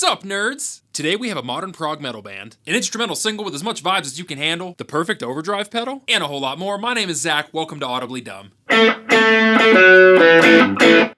Sup, nerds? Today we have a modern prog metal band, an instrumental single with as much vibes as you can handle, the perfect overdrive pedal, and a whole lot more. My name is Zach, welcome to AudiblyDumb.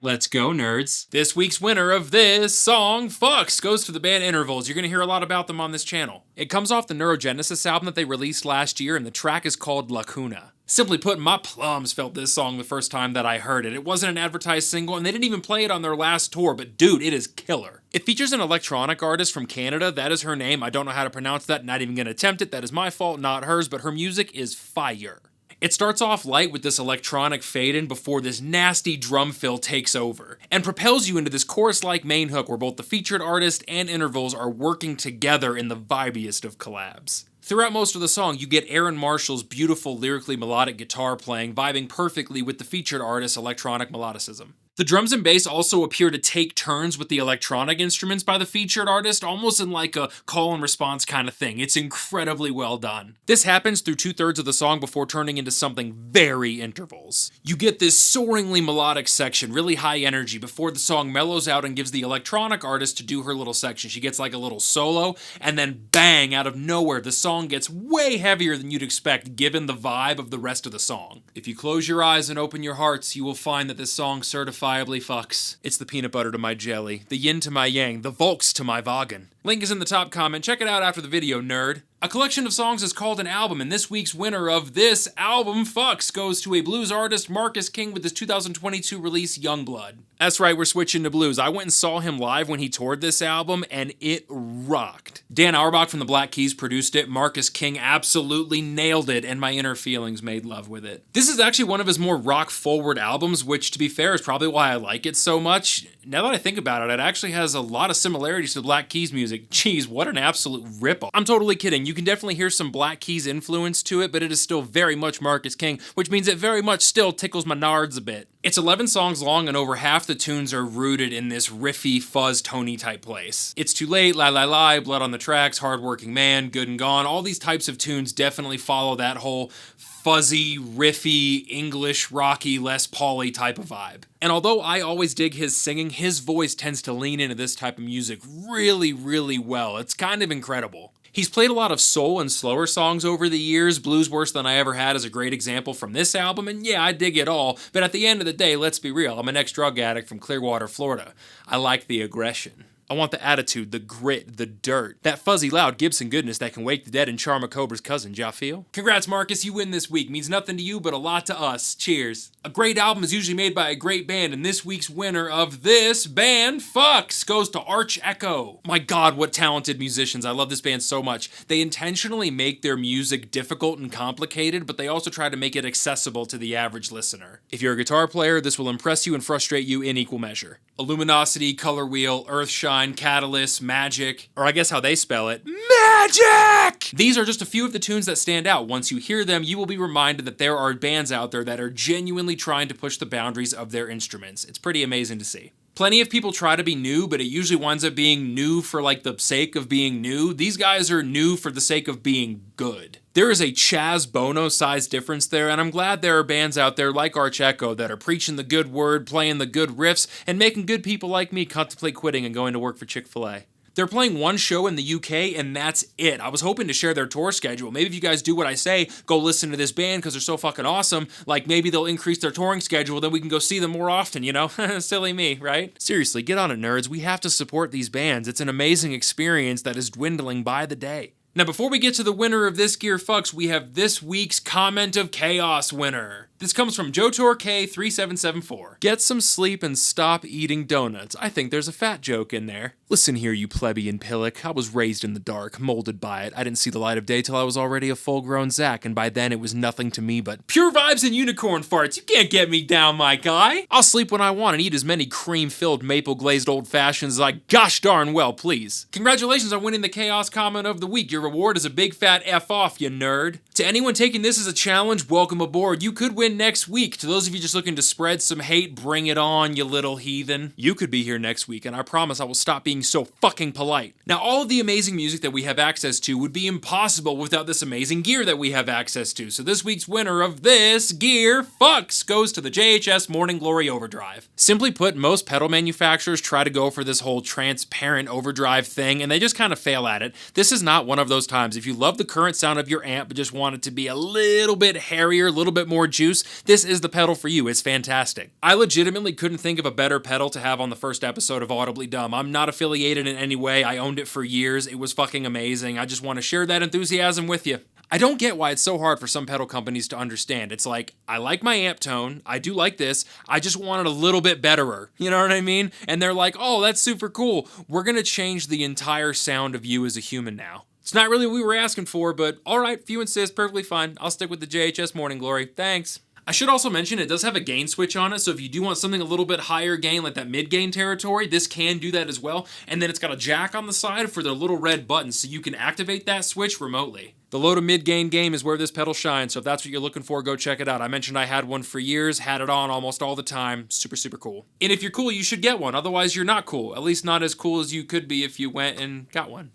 Let's go, nerds. This week's winner of this song, Fucks, goes to the band Intervals. You're gonna hear a lot about them on this channel. It comes off the Neurogenesis album that they released last year, and the track is called Lacuna. Simply put, my plums felt this song the first time that I heard it. It wasn't an advertised single, and they didn't even play it on their last tour, but dude, it is killer. It features an electronic artist from Canada. That is her name. I don't know how to pronounce that, not even gonna attempt it. That is my fault, not hers, but her music is fire. It starts off light with this electronic fade-in before this nasty drum fill takes over, and propels you into this chorus-like main hook where both the featured artist and Intervals are working together in the vibiest of collabs. Throughout most of the song, you get Aaron Marshall's beautiful lyrically melodic guitar playing, vibing perfectly with the featured artist's electronic melodicism. The drums and bass also appear to take turns with the electronic instruments by the featured artist, almost in like a call and response kind of thing. It's incredibly well done. This happens through 2/3 of the song before turning into something very Intervals. You get this soaringly melodic section, really high energy, before the song mellows out and gives the electronic artist to do her little section. She gets like a little solo, and then bang, out of nowhere, the song gets way heavier than you'd expect given the vibe of the rest of the song. If you close your eyes and open your hearts, you will find that this song certifiably fucks. It's the peanut butter to my jelly, the yin to my yang, the Volks to my Wagen. Link is in the top comment. Check it out after the video, nerd. A collection of songs is called an album, and this week's winner of this album, Fucks, goes to a blues artist, Marcus King, with his 2022 release, Youngblood. That's right, we're switching to blues. I went and saw him live when he toured this album, and it rocked. Dan Auerbach from the Black Keys produced it. Marcus King absolutely nailed it, and my inner feelings made love with it. This is actually one of his more rock-forward albums, which, to be fair, is probably why I like it so much. Now that I think about it, it actually has a lot of similarities to the Black Keys music. Jeez, what an absolute rip-off. I'm totally kidding. You can definitely hear some Black Keys influence to it, but it is still very much Marcus King, which means it very much still tickles my nards a bit. It's 11 songs long, and over half the tunes are rooted in this riffy, fuzz-tony type place. It's Too Late, Lie Lie Lie, Blood on the Tracks, Hardworking Man, Good and Gone. All these types of tunes definitely follow that whole fuzzy, riffy, English, rocky, Les Paul-y type of vibe. And although I always dig his singing, his voice tends to lean into this type of music really, really well. It's kind of incredible. He's played a lot of soul and slower songs over the years. Blues Worse Than I Ever Had is a great example from this album, and yeah, I dig it all, but at the end of the day, let's be real, I'm an ex-drug addict from Clearwater, Florida. I like the aggression. I want the attitude, the grit, the dirt. That fuzzy, loud Gibson goodness that can wake the dead and charm a cobra's cousin, ja feel? Congrats, Marcus, you win this week. Means nothing to you, but a lot to us. Cheers. A great album is usually made by a great band, and this week's winner of this band, Fucks, goes to Arch Echo. My god, what talented musicians. I love this band so much. They intentionally make their music difficult and complicated, but they also try to make it accessible to the average listener. If you're a guitar player, this will impress you and frustrate you in equal measure. Illuminosity, Color Wheel, Earthshine, Catalyst, Magic, or I guess how they spell it, MAGIC! These are just a few of the tunes that stand out. Once you hear them, you will be reminded that there are bands out there that are genuinely trying to push the boundaries of their instruments. It's pretty amazing to see. Plenty of people try to be new, but it usually winds up being new for like the sake of being new. These guys are new for the sake of being good. There is a Chaz Bono size difference there, and I'm glad there are bands out there like Arch Echo that are preaching the good word, playing the good riffs, and making good people like me contemplate quitting and going to work for Chick-fil-A. They're playing one show in the UK, and that's it. I was hoping to share their tour schedule. Maybe if you guys do what I say, go listen to this band because they're so fucking awesome, like maybe they'll increase their touring schedule, then we can go see them more often, you know? Silly me, right? Seriously, get on it, nerds. We have to support these bands. It's an amazing experience that is dwindling by the day. Now, before we get to the winner of this gear, Fucks, we have this week's Comment of Chaos winner. This comes from JotorK3774. Get some sleep and stop eating donuts. I think there's a fat joke in there. Listen here, you plebeian pillock. I was raised in the dark, molded by it. I didn't see the light of day till I was already a full-grown Zach, and by then it was nothing to me but pure vibes and unicorn farts. You can't get me down, my guy. I'll sleep when I want and eat as many cream-filled, maple-glazed old-fashions as I gosh darn well please. Congratulations on winning the Chaos Comment of the Week. You're your reward is a big fat F off, you nerd. To anyone taking this as a challenge, welcome aboard. You could win next week. To those of you just looking to spread some hate, bring it on, you little heathen. You could be here next week, and I promise I will stop being so fucking polite. Now, all of the amazing music that we have access to would be impossible without this amazing gear that we have access to. So this week's winner of this gear fucks goes to the JHS Morning Glory Overdrive. Simply put, most pedal manufacturers try to go for this whole transparent overdrive thing, and they just kind of fail at it. This is not one of those times. If you love the current sound of your amp but just want it to be a little bit hairier, a little bit more juice, this is the pedal for you. It's fantastic. I legitimately couldn't think of a better pedal to have on the first episode of AudiblyDumb. I'm not affiliated in any way. I owned it for years. It was fucking amazing. I just want to share that enthusiasm with you. I don't get why it's so hard for some pedal companies to understand. It's like, I like my amp tone, I do like this, I just want it a little bit betterer. You know what I mean? And they're like, oh, that's super cool. We're gonna change the entire sound of you as a human now. It's not really what we were asking for, but alright, if you insist, perfectly fine. I'll stick with the JHS Morning Glory. Thanks. I should also mention it does have a gain switch on it, so if you do want something a little bit higher gain, like that mid-gain territory, this can do that as well. And then it's got a jack on the side for the little red button, so you can activate that switch remotely. The low to mid-gain game is where this pedal shines, so if that's what you're looking for, go check it out. I mentioned I had one for years, had it on almost all the time. Super, super cool. And if you're cool, you should get one. Otherwise, you're not cool. At least not as cool as you could be if you went and got one.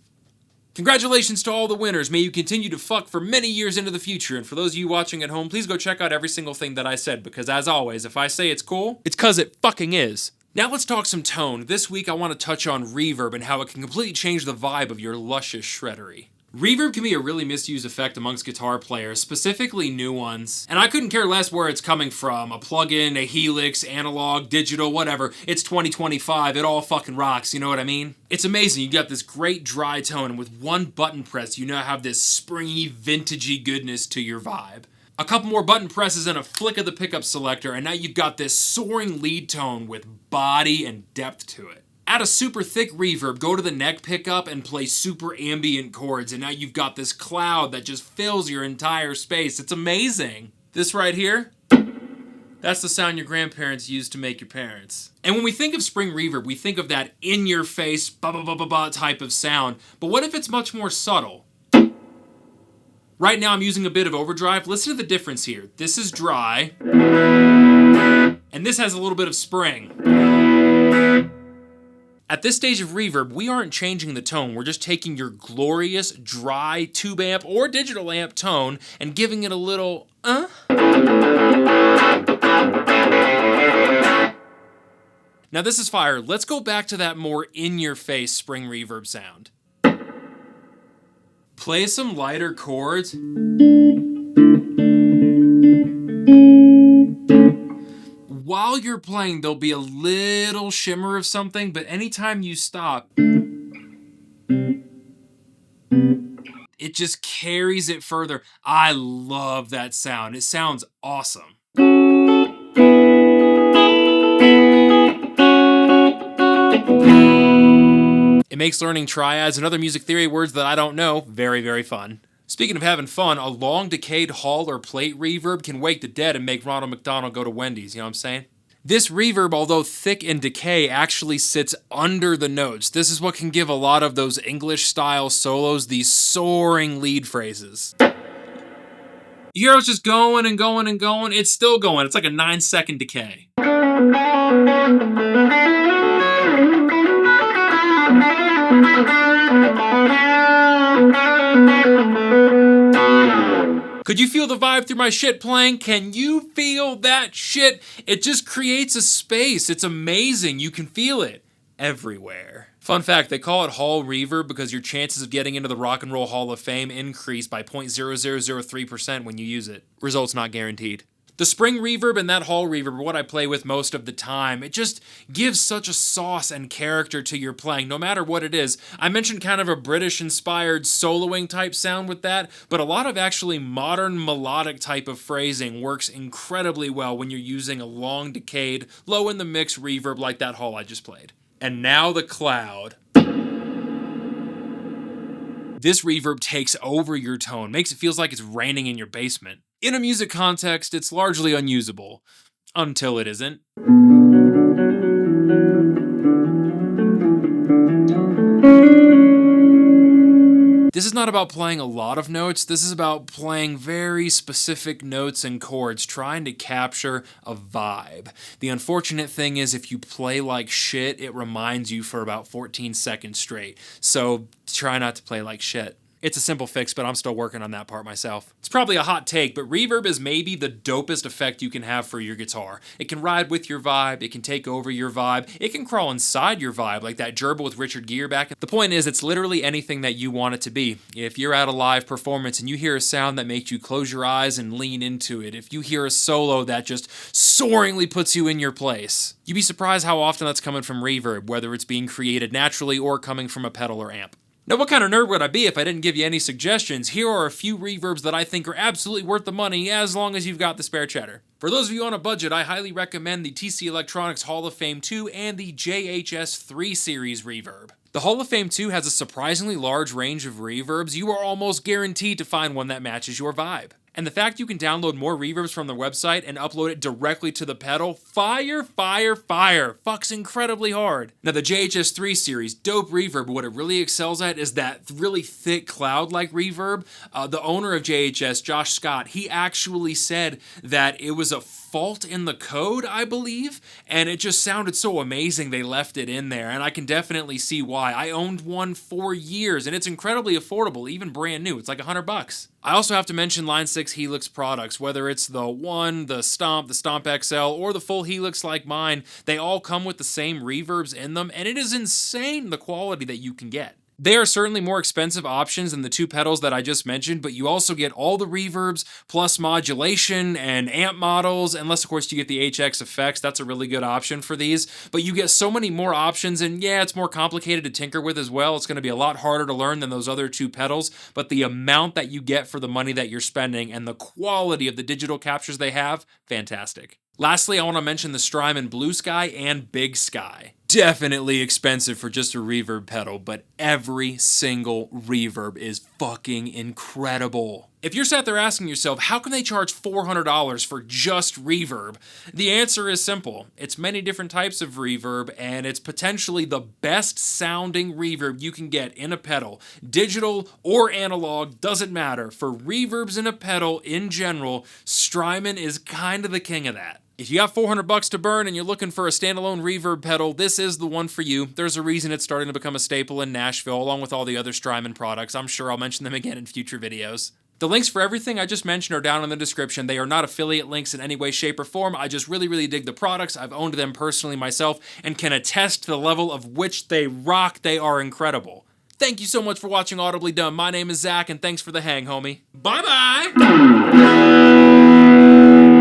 Congratulations to all the winners. May you continue to fuck for many years into the future. And for those of you watching at home, please go check out every single thing that I said, because as always, if I say it's cool, it's 'cause it fucking is. Now let's talk some tone. This week I want to touch on reverb and how it can completely change the vibe of your luscious shreddery. Reverb can be a really misused effect amongst guitar players, specifically new ones. And I couldn't care less where it's coming from. A plugin, a Helix, analog, digital, whatever. It's 2025, it all fucking rocks, you know what I mean? It's amazing, you got this great dry tone, and with one button press, you now have this springy, vintagey goodness to your vibe. A couple more button presses and a flick of the pickup selector, and now you've got this soaring lead tone with body and depth to it. Add a super thick reverb, go to the neck pickup and play super ambient chords, and now you've got this cloud that just fills your entire space. It's amazing. This right here, that's the sound your grandparents used to make your parents. And when we think of spring reverb, we think of that in-your-face, ba-ba-ba-ba-ba type of sound. But what if it's much more subtle? Right now I'm using a bit of overdrive. Listen to the difference here. This is dry, and this has a little bit of spring. At this stage of reverb, we aren't changing the tone, we're just taking your glorious, dry tube amp or digital amp tone and giving it a little, Now this is fire. Let's go back to that more in-your-face spring reverb sound. Play some lighter chords. While you're playing, there'll be a little shimmer of something, but anytime you stop, it just carries it further. I love that sound. It sounds awesome. It makes learning triads and other music theory words that I don't know very, very fun. Speaking of having fun, a long decayed hall or plate reverb can wake the dead and make Ronald McDonald go to Wendy's, you know what I'm saying? This reverb, although thick in decay, actually sits under the notes. This is what can give a lot of those English-style solos these soaring lead phrases. You hear it's just going and going and going? It's still going. It's like a 9-second decay. Could you feel the vibe through my shit playing? Can you feel that shit? It just creates a space. It's amazing. You can feel it everywhere. Fun fact, they call it hall reverb because your chances of getting into the Rock and Roll Hall of Fame increase by 0.0003% when you use it. Results not guaranteed. The spring reverb and that hall reverb are what I play with most of the time. It just gives such a sauce and character to your playing, no matter what it is. I mentioned kind of a British-inspired soloing type sound with that, but a lot of actually modern melodic type of phrasing works incredibly well when you're using a long decayed, low in the mix reverb like that hall I just played. And now the cloud. This reverb takes over your tone, makes it feels like it's raining in your basement. In a music context, it's largely unusable. Until it isn't. This is not about playing a lot of notes, this is about playing very specific notes and chords, trying to capture a vibe. The unfortunate thing is if you play like shit, it reminds you for about 14 seconds straight. So try not to play like shit. It's a simple fix, but I'm still working on that part myself. It's probably a hot take, but reverb is maybe the dopest effect you can have for your guitar. It can ride with your vibe, it can take over your vibe, it can crawl inside your vibe, like that gerbil with Richard Gere back. The point is, it's literally anything that you want it to be. If you're at a live performance and you hear a sound that makes you close your eyes and lean into it, if you hear a solo that just soaringly puts you in your place, you'd be surprised how often that's coming from reverb, whether it's being created naturally or coming from a pedal or amp. Now, what kind of nerd would I be if I didn't give you any suggestions? Here are a few reverbs that I think are absolutely worth the money as long as you've got the spare cheddar. For those of you on a budget, I highly recommend the TC Electronics Hall of Fame 2 and the JHS 3 series reverb. The Hall of Fame 2 has a surprisingly large range of reverbs. You are almost guaranteed to find one that matches your vibe. And the fact you can download more reverbs from their website and upload it directly to the pedal, fire, fucks incredibly hard. Now the JHS 3 series, dope reverb, what it really excels at is that really thick cloud-like reverb. The owner of JHS, Josh Scott, he actually said that it was a fault in the code, I believe, and it just sounded so amazing they left it in there, and I can definitely see why. I owned one for years, and it's incredibly affordable, even brand new. It's like $100. I also have to mention Line 6 Helix products, whether it's the One, the Stomp XL, or the full Helix like mine, they all come with the same reverbs in them, and it is insane the quality that you can get. They are certainly more expensive options than the two pedals that I just mentioned, but you also get all the reverbs, plus modulation and amp models, unless of course you get the HX effects. That's a really good option for these, but you get so many more options, and yeah, it's more complicated to tinker with as well. It's going to be a lot harder to learn than those other two pedals, but the amount that you get for the money that you're spending and the quality of the digital captures they have, fantastic. Lastly, I want to mention the Strymon Blue Sky and Big Sky. Definitely expensive for just a reverb pedal, but every single reverb is fucking incredible. If you're sat there asking yourself, how can they charge $400 for just reverb? The answer is simple. It's many different types of reverb, and it's potentially the best sounding reverb you can get in a pedal. Digital or analog, doesn't matter. For reverbs in a pedal in general, Strymon is kind of the king of that. If you got $400 to burn and you're looking for a standalone reverb pedal, this is the one for you. There's a reason it's starting to become a staple in Nashville, along with all the other Strymon products. I'm sure I'll mention them again in future videos. The links for everything I just mentioned are down in the description. They are not affiliate links in any way, shape, or form. I just really dig the products. I've owned them personally myself and can attest to the level of which they rock. They are incredible. Thank you so much for watching Audibly Dumb. My name is Zach, and thanks for the hang, homie. Bye-bye!